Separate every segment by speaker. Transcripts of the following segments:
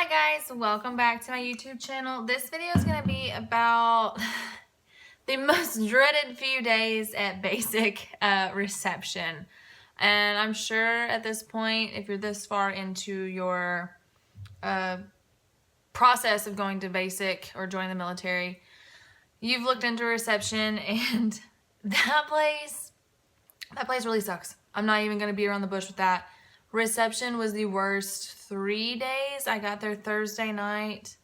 Speaker 1: Hi guys, welcome back to my YouTube channel. This video is going to be about the most dreaded few days at basic reception. And I'm sure at this point, if you're this far into your process of going to basic or joining the military, you've looked into reception and that place really sucks. I'm not even going to beat around the bush with that. Reception was the worst 3 days. I got there Thursday night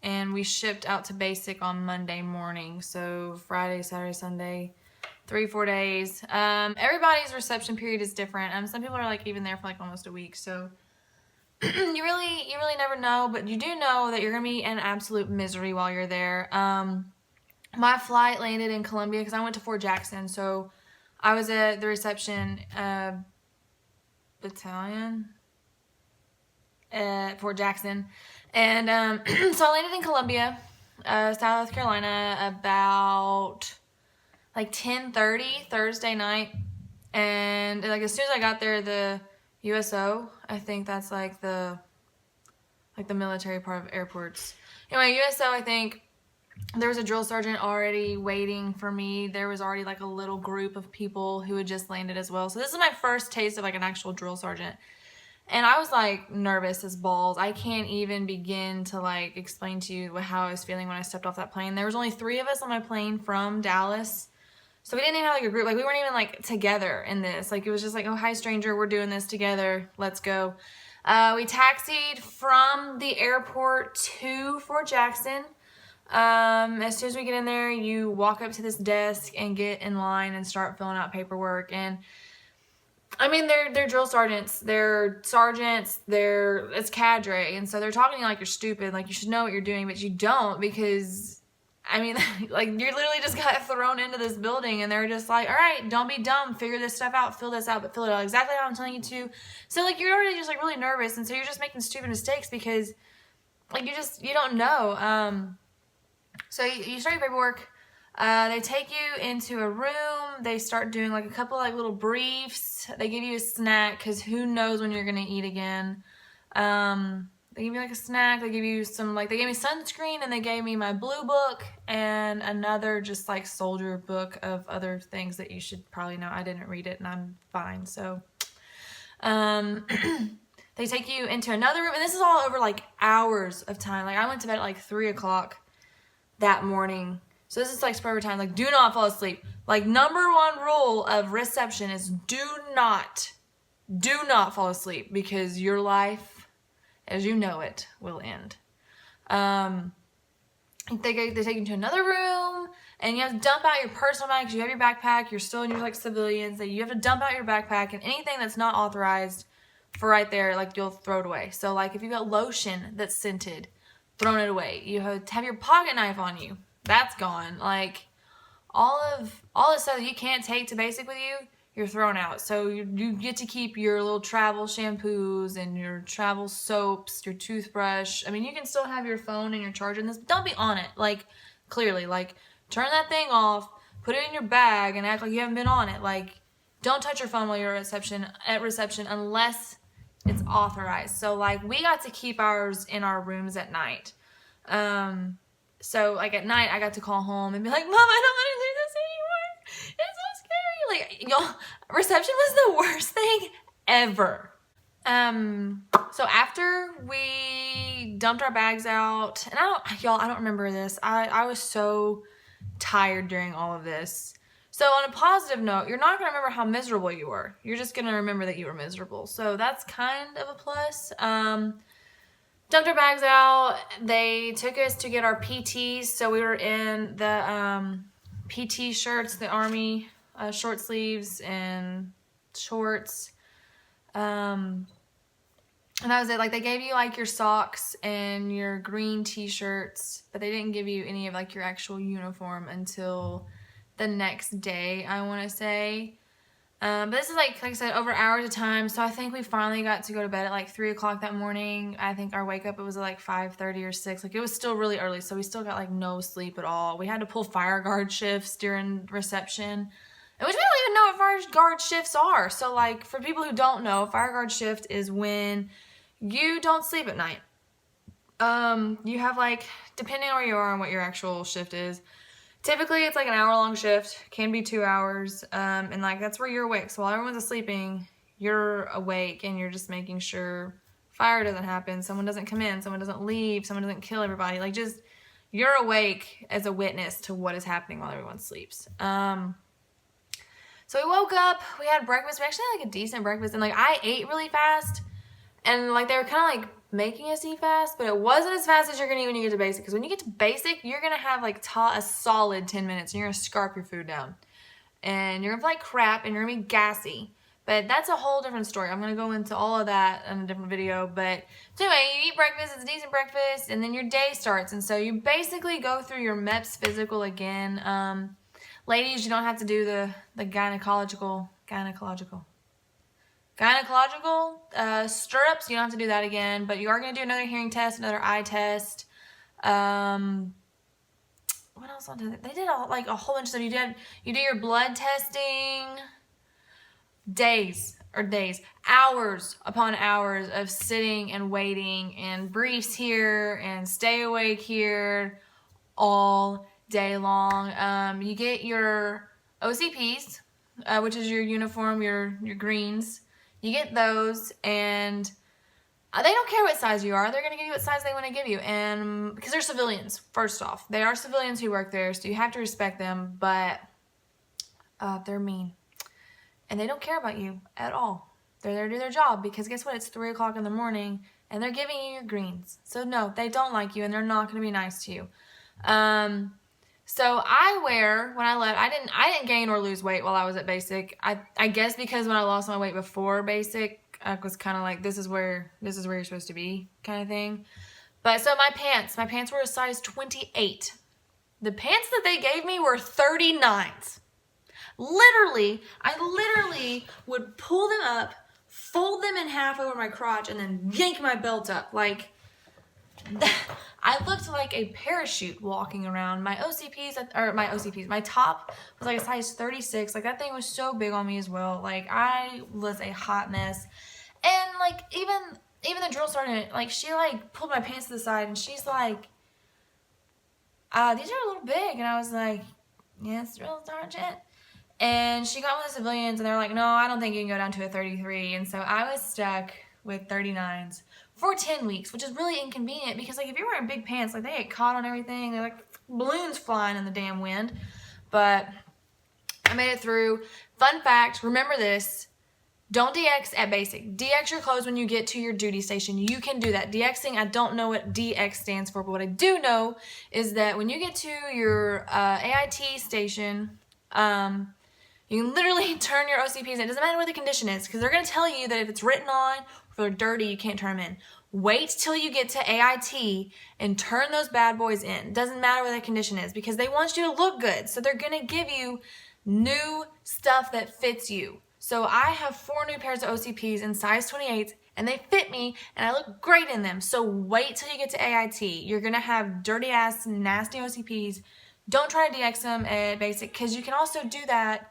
Speaker 1: and we shipped out to basic on Monday morning. So Friday, Saturday, Sunday, 3-4 days. Everybody's reception period is different. Some people are like even there for like almost a week. So you really never know, but you do know that you're gonna be in absolute misery while you're there. My flight landed in Columbia because I went to Fort Jackson. So I was at the reception battalion at Fort Jackson, and so I landed in Columbia, South Carolina, about like 10:30 Thursday night, and like as soon as I got there, the USO, I think that's like the military part of airports. Anyway, USO, I think there was a drill sergeant already waiting for me. There was already like a little group of people who had just landed as well. So this is my first taste of like an actual drill sergeant. And I was like nervous as balls. I can't even begin to like explain to you how I was feeling when I stepped off that plane. There was only 3 of us on my plane from Dallas. So we didn't even have like a group. Like we weren't even like together in this. Like it was just like, oh, hi stranger, we're doing this together. Let's go. We taxied from the airport to Fort Jackson. As soon as we get in there, you walk up to this desk and get in line and start filling out paperwork. And I mean, they're drill sergeants, they're sergeants, it's cadre. And so they're talking to you like you're stupid, like you should know what you're doing, but you don't, because I mean, like you're literally just got thrown into this building and they're just like, all right, don't be dumb, figure this stuff out, fill this out, but fill it out exactly how I'm telling you to. So like you're already just like really nervous, and so you're just making stupid mistakes because like you don't know. So you start your paperwork, they take you into a room, they start doing like a couple like little briefs, they give you a snack because who knows when you're going to eat again. They give you like a snack, they give you some like, they gave me sunscreen and they gave me my blue book and another just like soldier book of other things that you should probably know. I didn't read it and I'm fine. So, they take you into another room, and this is all over like hours of time. Like I went to bed at like 3 o'clock that morning. So this is like spare time. Like do not fall asleep. Like number 1 rule of reception is do not fall asleep, because your life as you know it will end. They take you to another room and you have to dump out your personal bag because you have your backpack. You're still in your like civilians. That you have to dump out your backpack, and anything that's not authorized for right there, like you'll throw it away. So like if you got lotion that's scented, thrown it away. You have your pocket knife on you. That's gone. Like all the stuff that you can't take to basic with you, you're thrown out. So you get to keep your little travel shampoos and your travel soaps, your toothbrush. I mean, you can still have your phone and your charger in this, but don't be on it. Like clearly, like turn that thing off, put it in your bag and act like you haven't been on it. Like don't touch your phone while you're at reception unless it's authorized. So like we got to keep ours in our rooms at night. So like at night I got to call home and be like, Mom, I don't want to do this anymore. It's so scary. Like y'all, reception was the worst thing ever. So after we dumped our bags out, and I don't remember this. I was so tired during all of this. So on a positive note, you're not going to remember how miserable you were. You're just going to remember that you were miserable. So that's kind of a plus. Dumped our bags out. They took us to get our PTs. So we were in the PT shirts, the Army short sleeves and shorts. And that was it. Like they gave you like your socks and your green t-shirts, but they didn't give you any of like your actual uniform until the next day, I want to say. But this is like I said, over hours of time. So I think we finally got to go to bed at like 3 o'clock that morning. I think our wake up, it was at like 5:30 or 6. Like it was still really early. So we still got like no sleep at all. We had to pull fire guard shifts during reception, and which we don't even know what fire guard shifts are. So like for people who don't know, fire guard shift is when you don't sleep at night. You have like, depending on where you are and what your actual shift is, typically it's like an hour-long shift, can be 2 hours, and like that's where you're awake. So while everyone's sleeping, you're awake and you're just making sure fire doesn't happen, someone doesn't come in, someone doesn't leave, someone doesn't kill everybody. Like, just, you're awake as a witness to what is happening while everyone sleeps. So we woke up, we had breakfast. We actually had like a decent breakfast, and like I ate really fast, and like they were kind of like making us eat fast, but it wasn't as fast as you're gonna eat when you get to basic. Because when you get to basic, you're gonna have like a solid 10 minutes, and you're gonna scarf your food down, and you're gonna feel like crap, and you're gonna be gassy. But that's a whole different story. I'm gonna go into all of that in a different video. But so anyway, you eat breakfast, it's a decent breakfast, and then your day starts. And so you basically go through your MEPS physical again. Ladies, you don't have to do the gynecological stirrups. You don't have to do that again, but you are going to do another hearing test, another eye test. What else? They did like a whole bunch of stuff. You do your blood testing. Hours upon hours of sitting and waiting, and briefs here and stay awake here all day long. You get your OCPs, which is your uniform, your greens. You get those, and they don't care what size you are. They're going to give you what size they want to give you, and because they're civilians, first off. They are civilians who work there, so you have to respect them, but they're mean. And they don't care about you at all. They're there to do their job, because guess what? It's 3 o'clock in the morning, and they're giving you your greens. So no, they don't like you, and they're not going to be nice to you. So when I left, I didn't gain or lose weight while I was at basic. I guess because when I lost my weight before basic, I was kind of like, this is where you're supposed to be, kind of thing. But so my pants were a size 28. The pants that they gave me were 39s. I literally would pull them up, fold them in half over my crotch, and then yank my belt up. Like, I looked like a parachute walking around. My top was like a size 36. Like, that thing was so big on me as well. Like, I was a hot mess. And like, even the drill sergeant, like, she like pulled my pants to the side, and she's like, these are a little big. And I was like, yes, drill sergeant. And she got one of the civilians, and they're like, no, I don't think you can go down to a 33. And so I was stuck with 39s for 10 weeks, which is really inconvenient, because like if you're wearing big pants, like they get caught on everything. They're like balloons flying in the damn wind. But I made it through. Fun fact, remember this: don't DX at basic. DX your clothes when you get to your duty station. You can do that. DXing, I don't know what DX stands for, but what I do know is that when you get to your AIT station, you can literally turn your OCPs in. It doesn't matter what the condition is, because they're going to tell you that if it's written on or if they're dirty, you can't turn them in. Wait till you get to AIT and turn those bad boys in. Doesn't matter what the condition is, because they want you to look good. So they're going to give you new stuff that fits you. So I have 4 new pairs of OCPs in size 28s, and they fit me, and I look great in them. So wait till you get to AIT. You're going to have dirty-ass, nasty OCPs. Don't try to DX them at basic, because you can also do that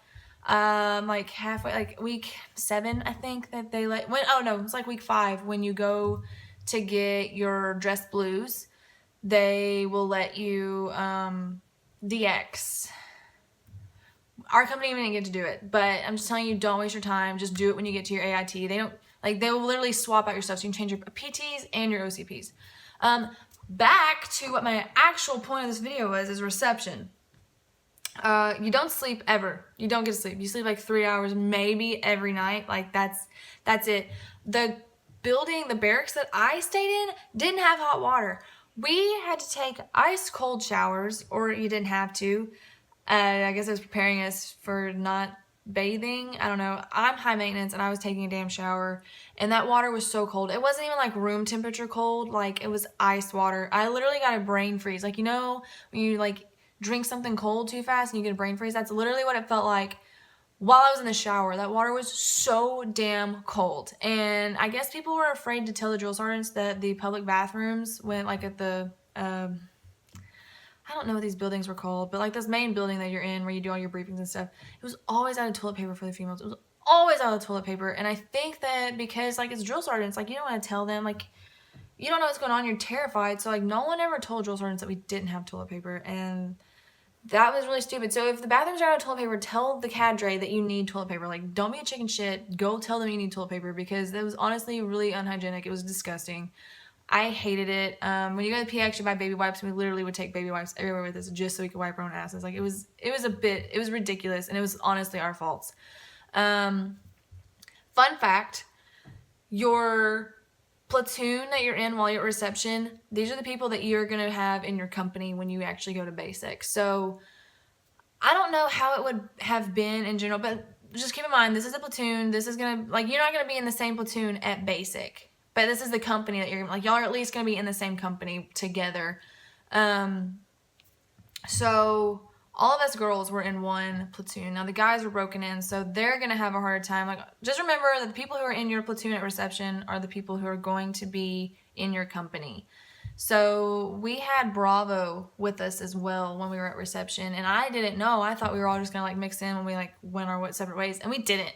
Speaker 1: like halfway, like week 7, I think, that they let, it's like week 5 when you go to get your dress blues, they will let you DX. Our company didn't get to do it, but I'm just telling you, don't waste your time. Just do it when you get to your AIT. They will literally swap out your stuff, so you can change your PTs and your OCPs. Back to what my actual point of this video was, is reception. You don't sleep ever. You don't get to sleep. You sleep like 3 hours maybe every night. Like, that's it. The barracks that I stayed in didn't have hot water. We had to take ice cold showers, or you didn't have to. I guess it was preparing us for not bathing. I don't know. I'm high maintenance, and I was taking a damn shower, and that water was so cold. It wasn't even like room temperature cold. Like, it was ice water. I literally got a brain freeze. Like, you know, when you like drink something cold too fast and you get a brain freeze? That's literally what it felt like while I was in the shower. That water was so damn cold. And I guess people were afraid to tell the drill sergeants that the public bathrooms went like at the, I don't know what these buildings were called, but like this main building that you're in where you do all your briefings and stuff, it was always out of toilet paper for the females. It was always out of toilet paper. And I think that because like it's drill sergeants, like you don't want to tell them, like, you don't know what's going on. You're terrified. So like no one ever told drill sergeants that we didn't have toilet paper, and that was really stupid. So if the bathrooms are out of toilet paper, tell the cadre that you need toilet paper. Like, don't be a chicken shit. Go tell them you need toilet paper, because that was honestly really unhygienic. It was disgusting. I hated it. When you go to the PX, you buy baby wipes, and we literally would take baby wipes everywhere with us just so we could wipe our own asses. Like, it was ridiculous, and it was honestly our faults. Fun fact, your platoon that you're in while you're at reception, these are the people that you're going to have in your company when you actually go to basic. So I don't know how it would have been in general, but just keep in mind, this is a platoon. This is going to, like, you're not going to be in the same platoon at basic, but this is the company that you're, like, y'all are at least going to be in the same company together. So all of us girls were in one platoon. Now the guys were broken in, so they're going to have a harder time. Like, just remember that the people who are in your platoon at reception are the people who are going to be in your company. So we had Bravo with us as well when we were at reception, and I didn't know. I thought we were all just going to like mix in when we like went our separate ways, and we didn't.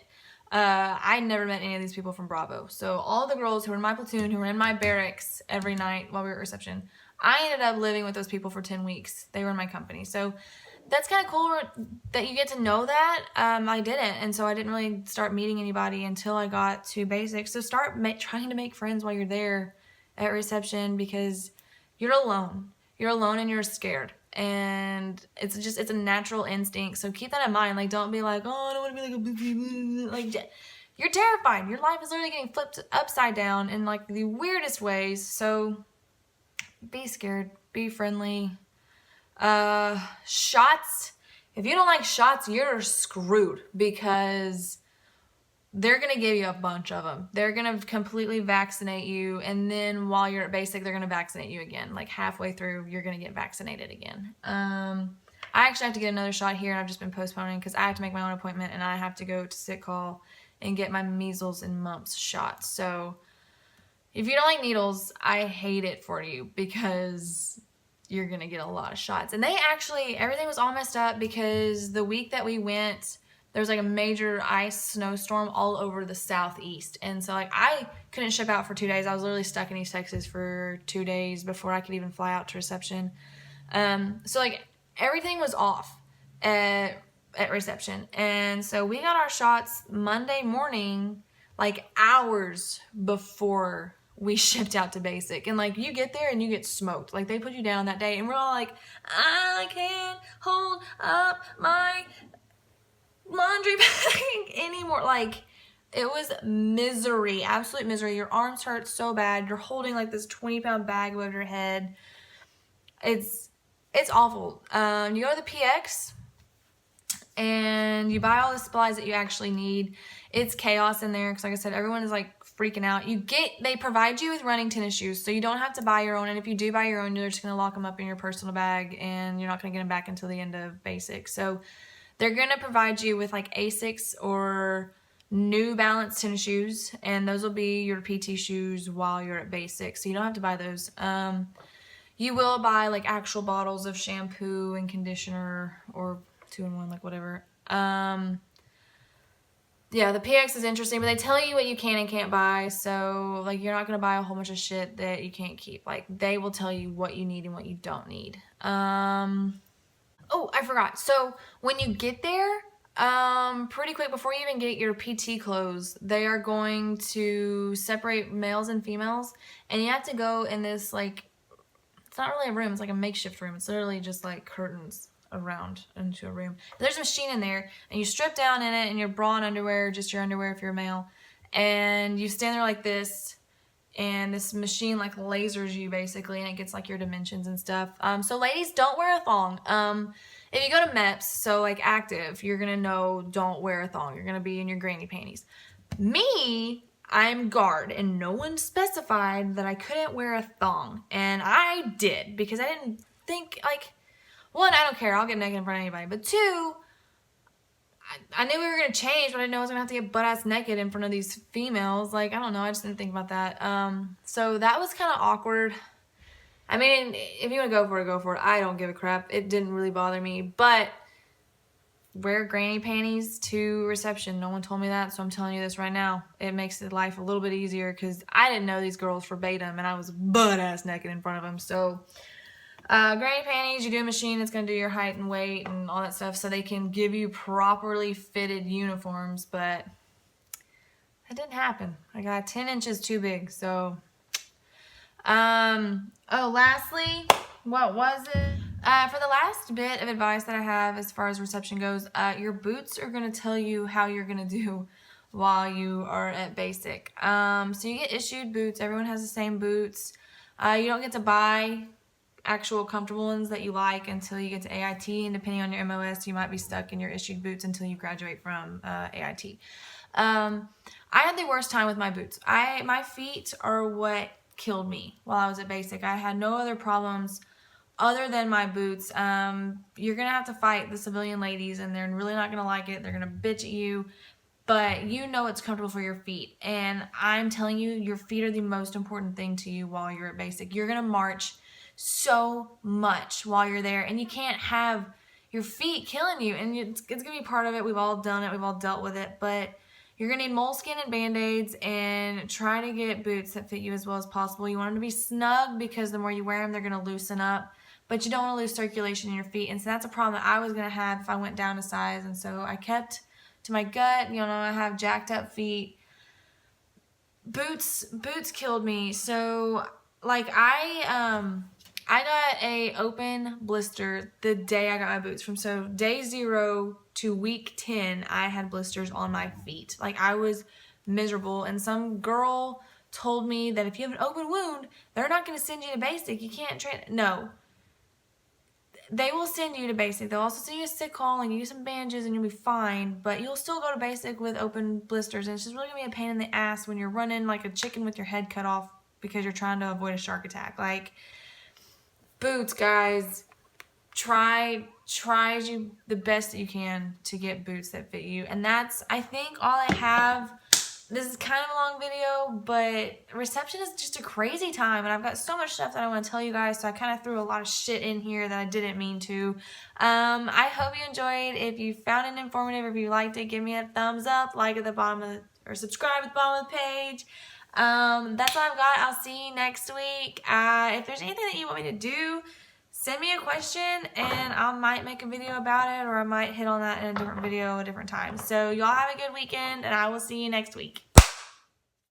Speaker 1: I never met any of these people from Bravo. So all the girls who were in my platoon, who were in my barracks every night while we were at reception, I ended up living with those people for 10 weeks. They were in my company. So that's kind of cool that you get to know that. I didn't, and so I didn't really start meeting anybody until I got to basics. So start trying to make friends while you're there at reception, because you're alone. You're alone and you're scared, and it's a natural instinct. So keep that in mind. Like, don't be like, oh, I don't want to be like a like. You're terrified. Your life is literally getting flipped upside down in like the weirdest ways. So be scared. Be friendly. Shots, if you don't like shots, you're screwed, because they're gonna give you a bunch of them. They're gonna completely vaccinate you, and then while you're at basic, they're gonna vaccinate you again. Like halfway through, you're gonna get vaccinated again. I actually have to get another shot here, and I've just been postponing because I have to make my own appointment, and I have to go to sick call and get my measles and mumps shot. So if you don't like needles, I hate it for you, because you're gonna get a lot of shots. And they actually, everything was all messed up because the week that we went, there was like a major ice snowstorm all over the southeast, and so like I couldn't ship out for 2 days. I was literally stuck in East Texas for 2 days before I could even fly out to reception. So like everything was off at reception, and so we got our shots Monday morning, like hours before we shipped out to basic. And like you get there and you get smoked. Like they put you down that day, and we're all like, I can't hold up my laundry bag anymore. Like it was misery, absolute misery. Your arms hurt so bad. You're holding like this 20-pound bag above your head. It's awful. You go to the PX and you buy all the supplies that you actually need. It's chaos in there because, like I said, everyone is like freaking out. They provide you with running tennis shoes, so you don't have to buy your own. And if you do buy your own, you're just gonna lock them up in your personal bag, and you're not gonna get them back until the end of basic. So they're gonna provide you with like Asics or New Balance tennis shoes, and those will be your PT shoes while you're at basic. So you don't have to buy those. You will buy like actual bottles of shampoo and conditioner, or 2-in-1, like whatever. Yeah, the PX is interesting, but they tell you what you can and can't buy. So like you're not gonna buy a whole bunch of shit that you can't keep. Like they will tell you what you need and what you don't need. Oh, I forgot. So when you get there, pretty quick before you even get your PT clothes, they are going to separate males and females, and you have to go in this like, it's not really a room, it's like a makeshift room. It's literally just like curtains around into a room. There's a machine in there, and you strip down in it in your bra and underwear, just your underwear if you're a male, and you stand there like this, and this machine like lasers you basically, and it gets like your dimensions and stuff. So ladies, don't wear a thong. If you go to MEPS, so like active, you're gonna know don't wear a thong. You're gonna be in your granny panties. Me, I'm guard, and no one specified that I couldn't wear a thong, and I did, because I didn't think, like, one, I don't care, I'll get naked in front of anybody, but two, I knew we were going to change, but I didn't know I was going to have to get butt-ass naked in front of these females. Like, I don't know, I just didn't think about that. So that was kind of awkward. I mean, if you want to go for it, go for it. I don't give a crap. It didn't really bother me, but wear granny panties to reception. No one told me that, so I'm telling you this right now. It makes life a little bit easier because I didn't know these girls verbatim, and I was butt-ass naked in front of them. So, granny panties, you do a machine that's going to do your height and weight and all that stuff so they can give you properly fitted uniforms, but that didn't happen. I got 10 inches too big, so... lastly, what was it? For the last bit of advice that I have as far as reception goes, your boots are going to tell you how you're going to do while you are at basic. So you get issued boots. Everyone has the same boots. You don't get to buy actual comfortable ones that you like until you get to AIT, and depending on your MOS, you might be stuck in your issued boots until you graduate from AIT. I had the worst time with my boots. My feet are what killed me while I was at basic. I had no other problems other than my boots. You're gonna have to fight the civilian ladies, and they're really not gonna like it. They're gonna bitch at you, but you know it's comfortable for your feet. And I'm telling you, your feet are the most important thing to you while you're at basic. You're gonna march so much while you're there, and you can't have your feet killing you, and it's gonna be part of it. We've all done it, we've all dealt with it, but you're gonna need moleskin and band-aids, and try to get boots that fit you as well as possible. You want them to be snug because the more you wear them, they're gonna loosen up, but you don't want to lose circulation in your feet. And so that's a problem that I was gonna have if I went down a size, and so I kept to my gut. You know, I have jacked up feet. Boots killed me. So like I got a open blister the day I got my boots. From so day 0 to week 10, I had blisters on my feet. Like, I was miserable, and some girl told me that if you have an open wound, they're not going to send you to basic. You can't train. No. They will send you to basic. They'll also send you a sick call and give you some bandages, and you'll be fine, but you'll still go to basic with open blisters, and it's just really going to be a pain in the ass when you're running like a chicken with your head cut off because you're trying to avoid a shark attack. Like, boots, guys, try you the best that you can to get boots that fit you. And that's, I think, all I have. This is kind of a long video, but reception is just a crazy time, and I've got so much stuff that I want to tell you guys, so I kind of threw a lot of shit in here that I didn't mean to. I hope you enjoyed. If you found it informative, or if you liked it, give me a thumbs up, like at the bottom of or subscribe at the bottom of the page. That's all I've got. I'll see you next week. If there's anything that you want me to do, send me a question, and I might make a video about it, or I might hit on that in a different video at a different time. So y'all have a good weekend, and I will see you next week.